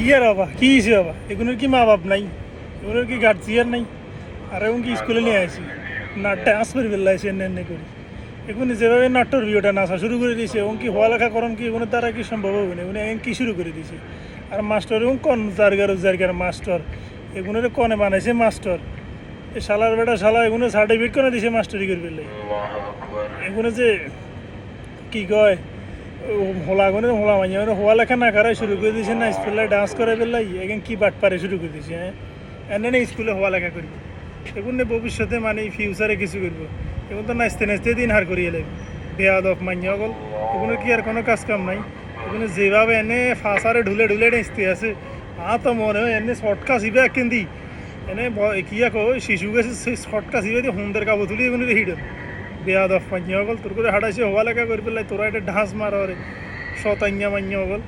কি আর বাবা কি হয়েছে বাবা এগুলোর কি মা বাপ নাই এগুলোর কি গার্জিয়ান নাই আর এখন কি স্কুলে নিয়ে আসি না ডান্স করে ফেললাইছে এনে করি এখন যেভাবে নাট্যর ভিডিওটা নাচা শুরু করে দিয়েছে এবং কি পড়ালেখা করম কি এগুলোর দ্বারা কি সম্ভব হবে না এগুলো এখন কি শুরু করে দিয়েছে আর মাস্টার এবং কন জারগার মাস্টার এগুলোর কনে বানাইছে মাস্টার এই শালার বেটা শালা এগুলো সার্টিফিকেট করে দিয়েছে মাস্টারি করে ফেললে এগুলো যে কি কয় হোলা গুনে হোলা মাইয়া হোয়া লেখা না করাই শুরু করে দিয়েছে না স্কুলে ডান্স করে ফেললাই এখন কি বাট পারে শুরু করে দিয়েছে হ্যাঁ এনে না স্কুলে হওয়া লেখা করবো এখন ভবিষ্যতে মানে ফিউচারে কিছু করবো এখন তো নাচতে নাচতে দিন হার করিয়ে লাগবে বেয়াদব মাইয়া গল এগুলো কি আর কোনো কাজ কাম নাই এগুলো যেভাবে এনে ফাঁসারে ঢুলে ঢুলে নাচতে আছে তো মনে হয় এনে শর্টকা সিবে কেন্দি এনে কি কো শিশু গেছে সেই শর্টকা সিবে দিয়ে হুমদের কাবো তুলি এগুলো হিডেন বেয়াদব মাইয়া গল তোর করে হাঁটাইছে হওয়া লেখা করে ফেললাই তোরা এটা ঢাঁস মারা রে শতাইয়া মাইয়া গল